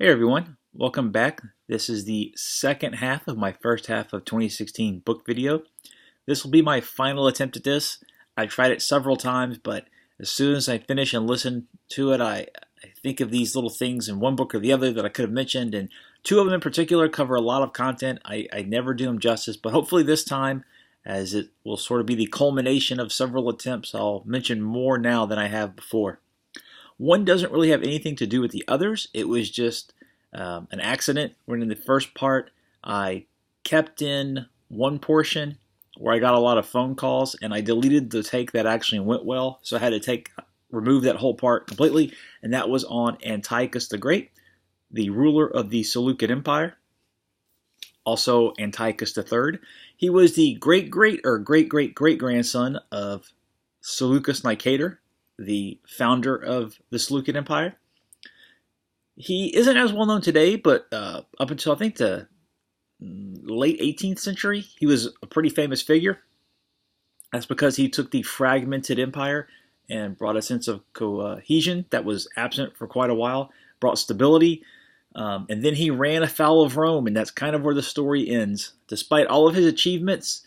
Hey everyone, welcome back. This is the second half of my first half of 2016 book video. This will be my final attempt at this. I tried it several times, but as soon as I finish and listen to it, I think of these little things in one book or the other that I could have mentioned, and two of them in particular cover a lot of content. I never do them justice, but hopefully this time, as it will sort of be the culmination of several attempts, I'll mention more now than I have before. One doesn't really have anything to do with the others. It was just an accident. When in the first part, I kept in one portion where I got a lot of phone calls, and I deleted the take that actually went well. So I had to remove that whole part completely, and that was on Antiochus the Great, the ruler of the Seleucid Empire. Also Antiochus III. He was the great-great-great-great-great-grandson of Seleucus Nicator, the founder of the Seleucid Empire. He isn't as well known today, but up until I think the late 18th century, he was a pretty famous figure. That's because he took the fragmented empire and brought a sense of cohesion that was absent for quite a while, brought stability, and then he ran afoul of Rome, and that's kind of where the story ends. Despite all of his achievements,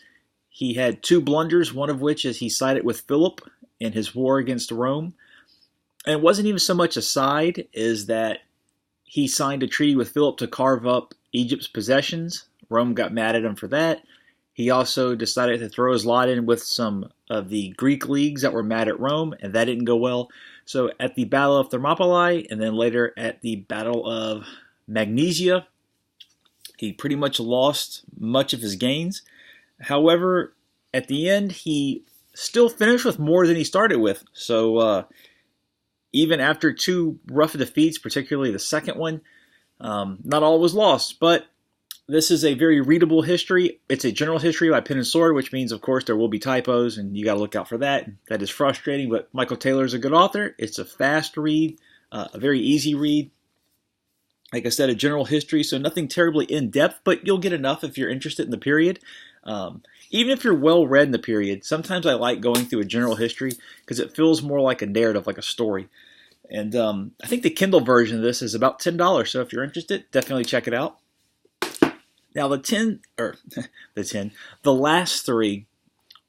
he had two blunders, one of which is he sided with Philip in his war against Rome. And it wasn't even so much a side as that he signed a treaty with Philip to carve up Egypt's possessions. Rome got mad at him for that. He also decided to throw his lot in with some of the Greek leagues that were mad at Rome, and that didn't go well. So at the Battle of Thermopylae, and then later at the Battle of Magnesia, he pretty much lost much of his gains. However, at the end, he still finished with more than he started with. So even after two rough defeats, particularly the second one, not all was lost. But this is a very readable history. It's a general history by pen and sword, which means, of course, there will be typos, and you got to look out for that. That is frustrating, but Michael Taylor is a good author. It's a fast read, a very easy read. Like I said, a general history, so nothing terribly in-depth, but you'll get enough if you're interested in the period. Even if you're well-read in the period, sometimes I like going through a general history because it feels more like a narrative, like a story. And I think the Kindle version of this is about $10, so if you're interested, definitely check it out. Now the last three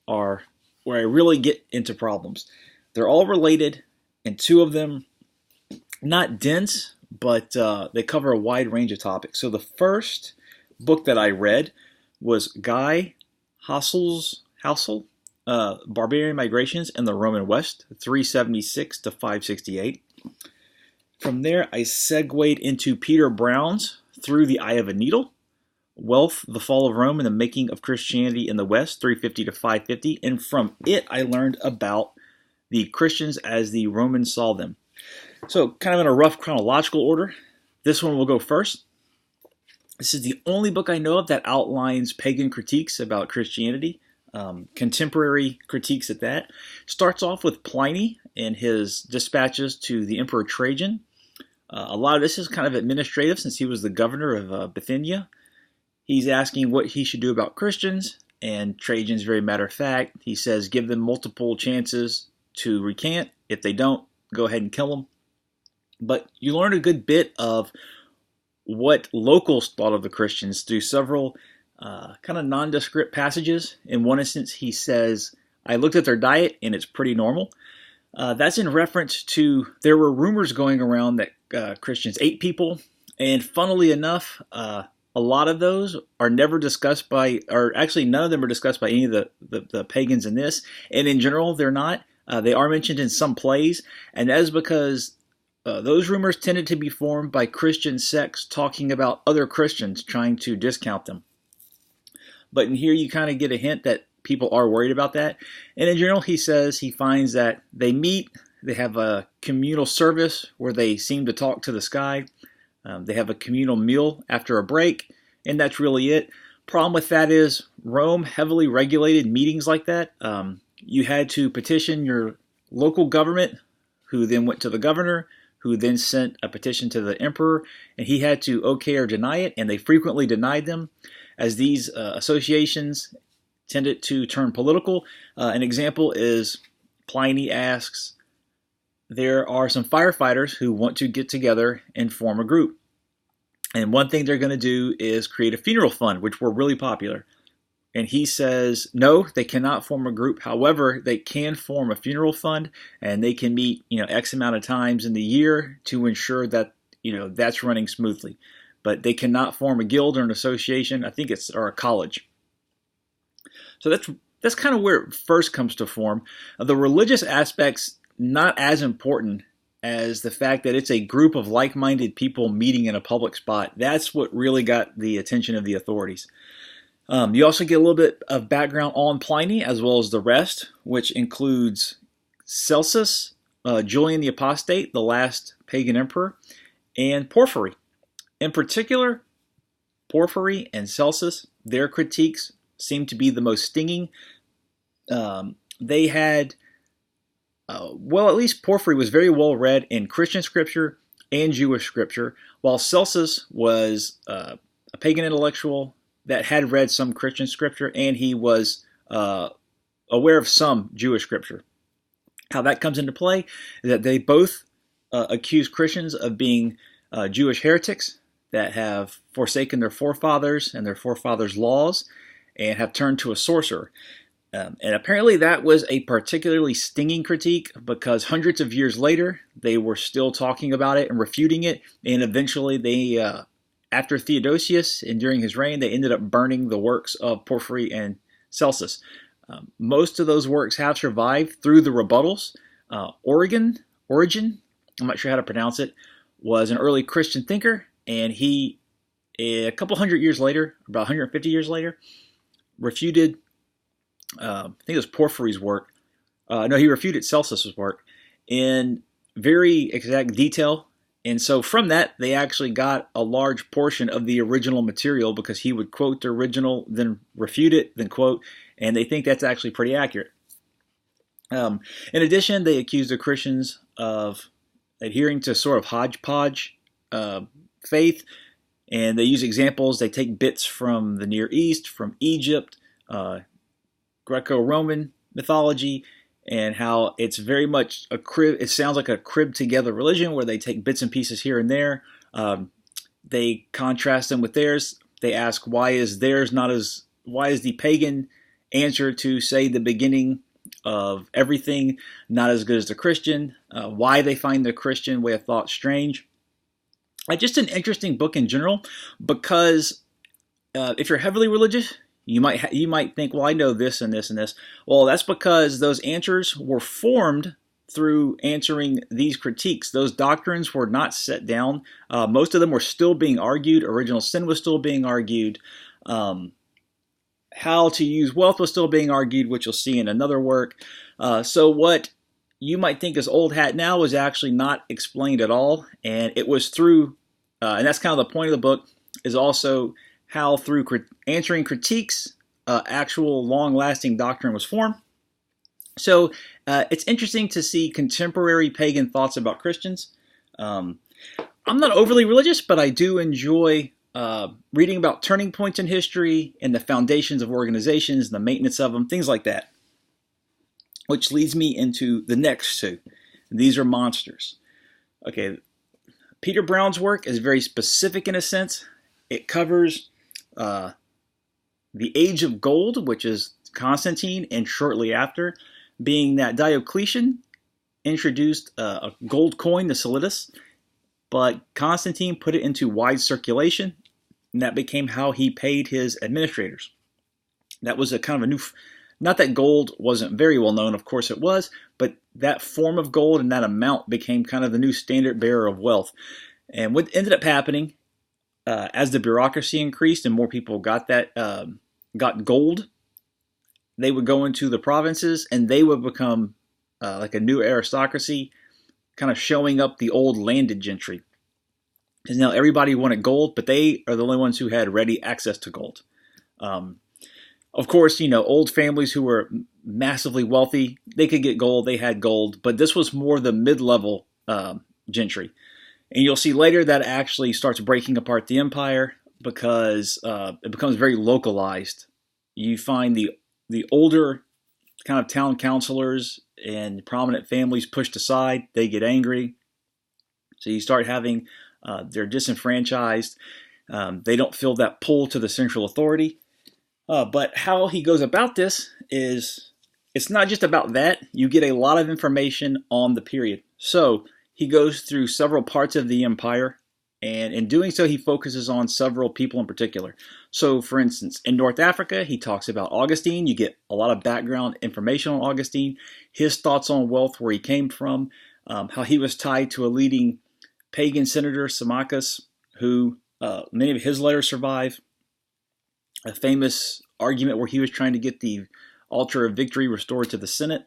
are where I really get into problems. They're all related, and two of them not dense, but they cover a wide range of topics. So the first book that I read was Guy Hassel, Barbarian Migrations in the Roman West, 376 to 568. From there, I segued into Peter Brown's Through the Eye of a Needle, Wealth, the Fall of Rome, and the Making of Christianity in the West, 350 to 550. And from it, I learned about the Christians as the Romans saw them. So, kind of in a rough chronological order, this one will go first. This is the only book I know of that outlines pagan critiques about Christianity, contemporary critiques at that. Starts off with Pliny and his dispatches to the Emperor Trajan. A lot of this is kind of administrative since he was the governor of Bithynia. He's asking what he should do about Christians, and Trajan's very matter of fact. He says give them multiple chances to recant. If they don't, go ahead and kill them. But you learn a good bit of what locals thought of the Christians through several kind of nondescript passages. In one instance, he says, I looked at their diet and it's pretty normal. That's in reference to, there were rumors going around that Christians ate people. And funnily enough, a lot of those are never discussed by, or actually none of them are discussed by any of the pagans in this. And in general, they're not. They are mentioned in some plays. And that is because those rumors tended to be formed by Christian sects talking about other Christians, trying to discount them. But in here you kind of get a hint that people are worried about that. And in general, he says he finds that they meet, they have a communal service where they seem to talk to the sky. They have a communal meal after a break, and that's really it. Problem with that is Rome heavily regulated meetings like that. You had to petition your local government, who then went to the governor, who then sent a petition to the emperor, and he had to okay or deny it, and they frequently denied them, as these associations tended to turn political. An example is Pliny asks, there are some firefighters who want to get together and form a group. And one thing they're going to do is create a funeral fund, which were really popular. And he says, no, they cannot form a group. However, they can form a funeral fund, and they can meet, X amount of times in the year to ensure that, that's running smoothly. But they cannot form a guild or an association. I think or a college. So that's kind of where it first comes to form. The religious aspect's not as important as the fact that it's a group of like-minded people meeting in a public spot. That's what really got the attention of the authorities. You also get a little bit of background on Pliny as well as the rest, which includes Celsus, Julian the Apostate, the last pagan emperor, and Porphyry. In particular, Porphyry and Celsus, their critiques seem to be the most stinging. They had, at least Porphyry was very well read in Christian scripture and Jewish scripture, while Celsus was a pagan intellectual that had read some Christian scripture, and he was aware of some Jewish scripture. How that comes into play is that they both accuse Christians of being Jewish heretics that have forsaken their forefathers and their forefathers' laws and have turned to a sorcerer. And apparently that was a particularly stinging critique because hundreds of years later, they were still talking about it and refuting it. And eventually they, after Theodosius and during his reign, they ended up burning the works of Porphyry and Celsus. Most of those works have survived through the rebuttals. Origen, I'm not sure how to pronounce it, was an early Christian thinker. And he, a couple hundred years later, about 150 years later, refuted, I think it was Porphyry's work. He refuted Celsus's work in very exact detail. And so from that, they actually got a large portion of the original material because he would quote the original, then refute it, then quote, and they think that's actually pretty accurate. In addition, they accused the Christians of adhering to sort of hodgepodge faith, and they use examples. They take bits from the Near East, from Egypt, Greco-Roman mythology, and how it's very much it sounds like a cribbed together religion where they take bits and pieces here and there. They contrast them with theirs. They ask, why is the pagan answer to, say, the beginning of everything not as good as the Christian? Why they find the Christian way of thought strange. Just an interesting book in general, because if you're heavily religious, you might think, well, I know this and this and this. Well, that's because those answers were formed through answering these critiques. Those doctrines were not set down. Most of them were still being argued. Original sin was still being argued. How to use wealth was still being argued, which you'll see in another work. So what you might think is old hat now was actually not explained at all. And it was through, and that's kind of the point of the book, is also how through answering critiques, actual long-lasting doctrine was formed. So it's interesting to see contemporary pagan thoughts about Christians. I'm not overly religious, but I do enjoy reading about turning points in history and the foundations of organizations, the maintenance of them, things like that. Which leads me into the next two. These are monsters. Okay, Peter Brown's work is very specific in a sense. It covers the Age of Gold, which is Constantine, and shortly after, being that Diocletian introduced a gold coin, the solidus, but Constantine put it into wide circulation, and that became how he paid his administrators. That was a kind of a new, not that gold wasn't very well known, of course it was, but that form of gold and that amount became kind of the new standard bearer of wealth. And what ended up happening, as the bureaucracy increased and more people got gold, they would go into the provinces and they would become like a new aristocracy, kind of showing up the old landed gentry. Because now everybody wanted gold, but they are the only ones who had ready access to gold. Of course, old families who were massively wealthy, they could get gold, they had gold, but this was more the mid-level gentry. And you'll see later that actually starts breaking apart the empire because it becomes very localized. You find the older kind of town councilors and prominent families pushed aside. They get angry. So you start having, they're disenfranchised. They don't feel that pull to the central authority. But how he goes about this is it's not just about that. You get a lot of information on the period. So he goes through several parts of the empire, and in doing so, he focuses on several people in particular. So, for instance, in North Africa, he talks about Augustine. You get a lot of background information on Augustine, his thoughts on wealth, where he came from, how he was tied to a leading pagan senator, Symmachus, who many of his letters survive. A famous argument where he was trying to get the altar of victory restored to the Senate.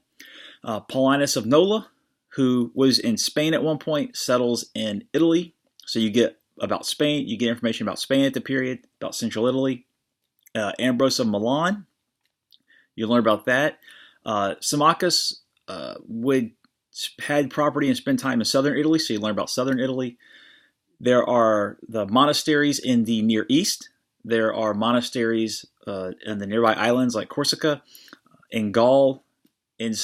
Paulinus of Nola, who was in Spain at one point, settles in Italy. So you get about Spain, you get information about Spain at the period, about central Italy. Ambrose of Milan, you learn about that. Symmachus had property and spend time in southern Italy, so you learn about southern Italy. There are the monasteries in the Near East. There are monasteries in the nearby islands like Corsica, in Gaul, and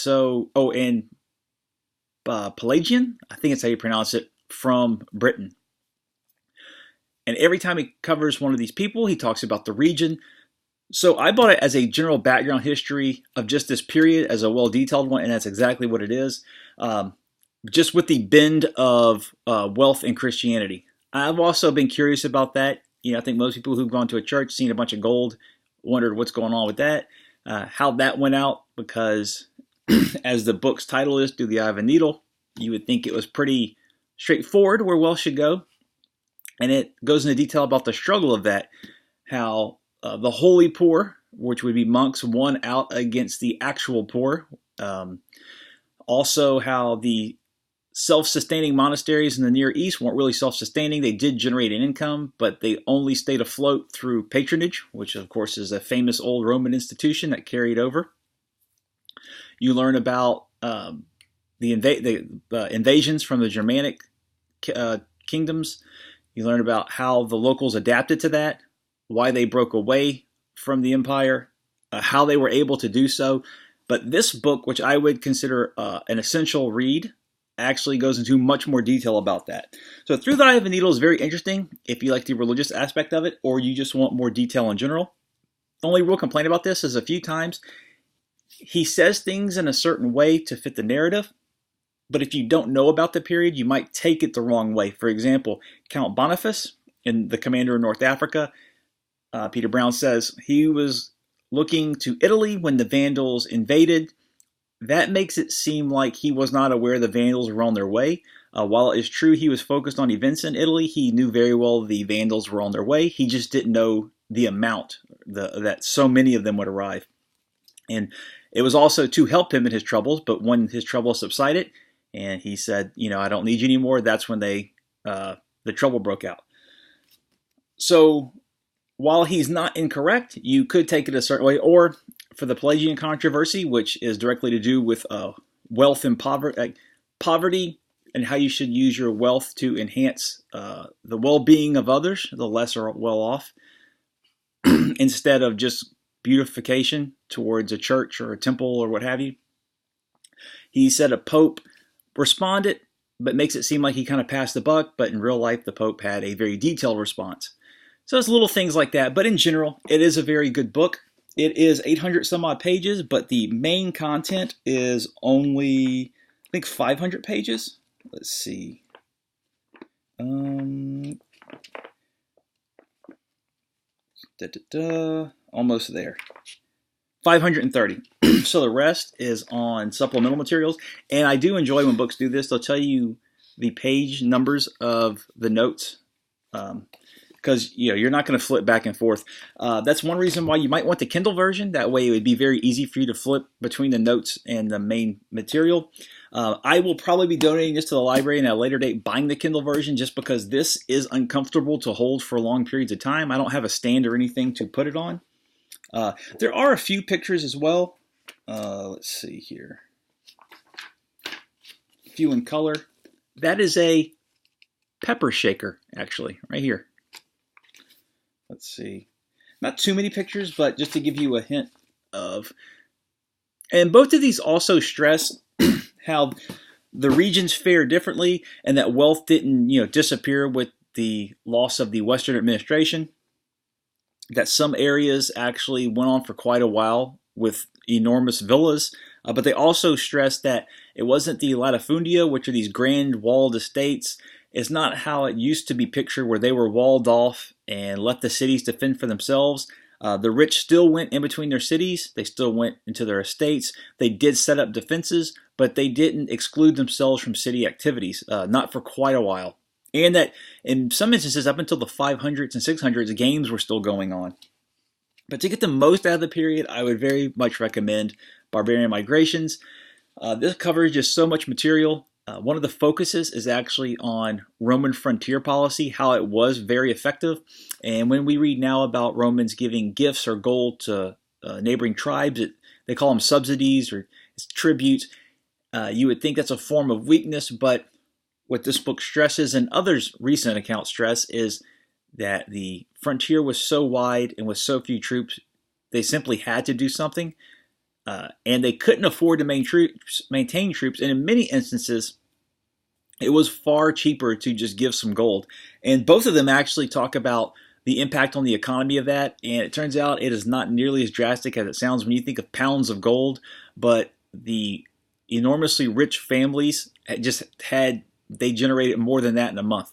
Pelagian, I think it's how you pronounce it, from Britain. And every time he covers one of these people, he talks about the region. So I bought it as a general background history of just this period as a well-detailed one, and that's exactly what it is. Just with the bend of wealth and Christianity. I've also been curious about that. I think most people who've gone to a church, seen a bunch of gold, wondered what's going on with that, how that went out, because as the book's title is, Through the Eye of a Needle, you would think it was pretty straightforward where wealth should go. And it goes into detail about the struggle of that, how the holy poor, which would be monks, won out against the actual poor. Also how the self-sustaining monasteries in the Near East weren't really self-sustaining. They did generate an income, but they only stayed afloat through patronage, which of course is a famous old Roman institution that carried over. You learn about the invasions from the Germanic kingdoms. You learn about how the locals adapted to that, why they broke away from the empire, how they were able to do so. But this book, which I would consider an essential read, actually goes into much more detail about that. So Through the Eye of a Needle is very interesting if you like the religious aspect of it, or you just want more detail in general. The only real complaint about this is a few times he says things in a certain way to fit the narrative, but if you don't know about the period, you might take it the wrong way. For example, Count Boniface, in The Commander of North Africa, Peter Brown says he was looking to Italy when the Vandals invaded. That makes it seem like he was not aware the Vandals were on their way. While it is true he was focused on events in Italy, he knew very well the Vandals were on their way. He just didn't know the amount that so many of them would arrive. And it was also to help him in his troubles, but when his troubles subsided, and he said, I don't need you anymore, that's when the trouble broke out. So while he's not incorrect, you could take it a certain way. Or for the Pelagian controversy, which is directly to do with wealth and poverty, and how you should use your wealth to enhance the well-being of others, the lesser well-off, instead of just beautification towards a church or a temple or what have you. He said a pope responded, but makes it seem like he kind of passed the buck, but in real life the pope had a very detailed response. So it's little things like that, but in general, it is a very good book. It is 800 some odd pages, but the main content is only, I think, 500 pages. Let's see. Almost there. 530. So the rest is on supplemental materials. And I do enjoy when books do this. They'll tell you the page numbers of the notes. Because you're not going to flip back and forth. That's one reason why you might want the Kindle version. That way it would be very easy for you to flip between the notes and the main material. I will probably be donating this to the library and at a later date buying the Kindle version just because this is uncomfortable to hold for long periods of time. I don't have a stand or anything to put it on. There are a few pictures as well. Let's see here. A few in color. That is a pepper shaker, actually, right here. Let's see. Not too many pictures, but just to give you a hint of. And both of these also stress how the regions fare differently and that wealth didn't, disappear with the loss of the Western administration, that some areas actually went on for quite a while with enormous villas, but they also stressed that it wasn't the latifundia, which are these grand walled estates. It's not how it used to be pictured, where they were walled off and left the cities to fend for themselves. The rich still went in between their cities. They still went into their estates. They did set up defenses, but they didn't exclude themselves from city activities, not for quite a while. And that in some instances, up until the 500s and 600s, games were still going on. But to get the most out of the period, I would very much recommend Barbarian Migrations. This covers just so much material. One of the focuses is actually on Roman frontier policy, how it was very effective. And when we read now about Romans giving gifts or gold to neighboring tribes, they call them subsidies or tributes. You would think that's a form of weakness, but what this book stresses, and others' recent accounts stress, is that the frontier was so wide and with so few troops, they simply had to do something. And they couldn't afford to maintain troops. And in many instances, it was far cheaper to just give some gold. And both of them actually talk about the impact on the economy of that. And it turns out it is not nearly as drastic as it sounds when you think of pounds of gold. But the enormously rich families they generated more than that in a month.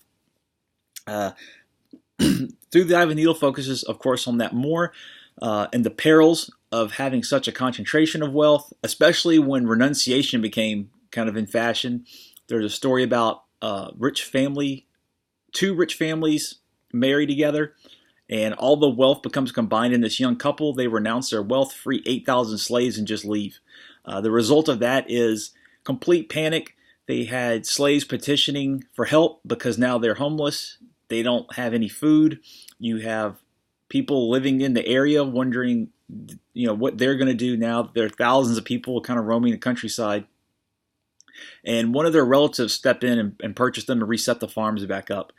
Through the Eye of a Needle focuses, of course, on that more, and the perils of having such a concentration of wealth, especially when renunciation became kind of in fashion. There's a story about two rich families marry together, and all the wealth becomes combined in this young couple. They renounce their wealth, free 8,000 slaves, and just leave. The result of that is complete panic. They had slaves petitioning for help because now they're homeless. They don't have any food. You have people living in the area wondering, what they're going to do now. There are thousands of people kind of roaming the countryside. And one of their relatives stepped in and purchased them and reset the farms back up.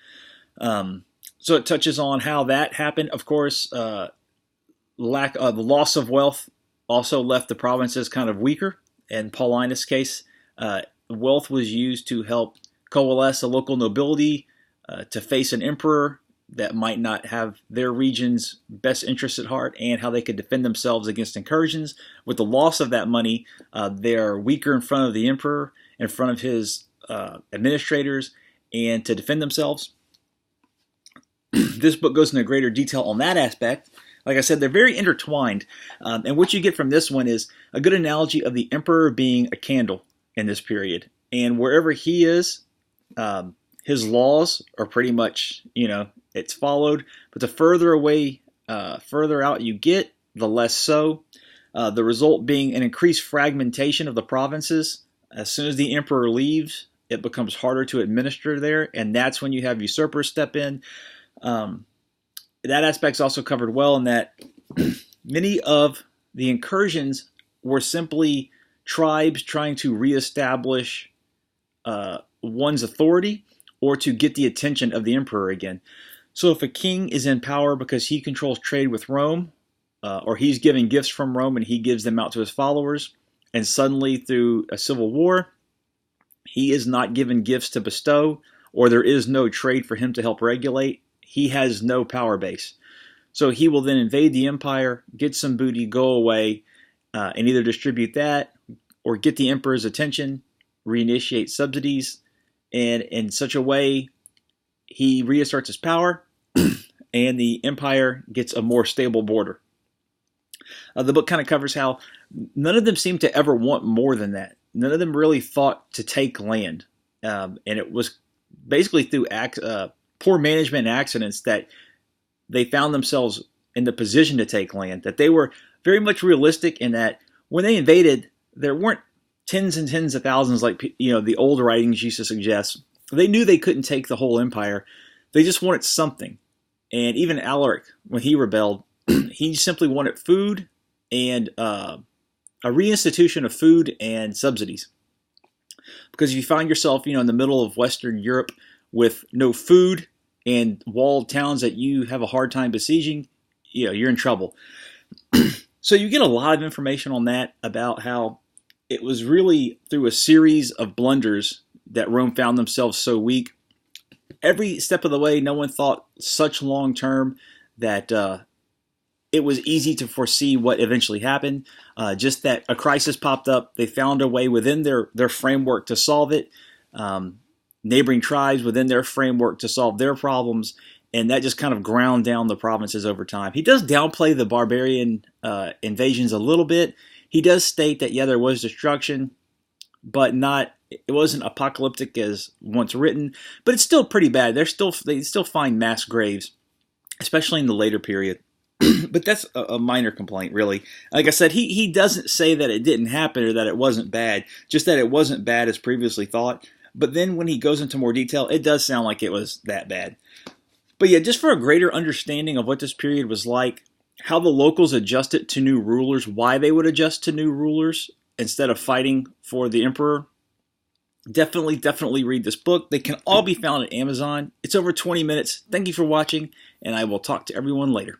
So it touches on how that happened. Of course, the loss of wealth also left the provinces kind of weaker. In Paulinus' case, wealth was used to help coalesce a local nobility to face an emperor that might not have their region's best interests at heart, and how they could defend themselves against incursions. With the loss of that money, they are weaker in front of the emperor, in front of his administrators, and to defend themselves. This book goes into greater detail on that aspect. Like I said, they're very intertwined. And what you get from this one is a good analogy of the emperor being a candle in this period. And wherever he is, his laws are pretty much, it's followed. But the further away, further out you get, the less so. The result being an increased fragmentation of the provinces. As soon as the emperor leaves, it becomes harder to administer there. And that's when you have usurpers step in. That aspect's also covered well in that many of the incursions were simply tribes trying to reestablish one's authority or to get the attention of the emperor again. So if a king is in power because he controls trade with Rome, or he's giving gifts from Rome and he gives them out to his followers, and suddenly through a civil war, he is not given gifts to bestow, or there is no trade for him to help regulate, he has no power base. So he will then invade the empire, get some booty, go away, and either distribute that or get the emperor's attention, reinitiate subsidies, and in such a way, he reasserts his power, and the empire gets a more stable border. The book kind of covers how none of them seem to ever want more than that. None of them really thought to take land. And it was basically through poor management and accidents that they found themselves in the position to take land, that they were very much realistic in that when they invaded, there weren't tens and tens of thousands like the old writings used to suggest. They knew they couldn't take the whole empire. They just wanted something. And even Alaric, when he rebelled, he simply wanted food and a reinstitution of food and subsidies. Because if you find yourself, in the middle of Western Europe with no food and walled towns that you have a hard time besieging, you're in trouble. So you get a lot of information on that about how it was really through a series of blunders that Rome found themselves so weak. every step of the way, no one thought such long term that it was easy to foresee what eventually happened. Just that a crisis popped up. They found a way within their framework to solve it. Neighboring tribes within their framework to solve their problems. And that just kind of ground down the provinces over time. He does downplay the barbarian invasions a little bit. He does state that, yeah, there was destruction, but it wasn't apocalyptic as once written. But it's still pretty bad. They still find mass graves, especially in the later period. But that's a minor complaint, really. Like I said, he doesn't say that it didn't happen or that it wasn't bad, just that it wasn't bad as previously thought. But then when he goes into more detail, it does sound like it was that bad. But yeah, just for a greater understanding of what this period was like, how the locals adjusted to new rulers, why they would adjust to new rulers instead of fighting for the emperor, definitely read this book. They can all be found at Amazon. It's over 20 minutes. Thank you for watching, and I will talk to everyone later.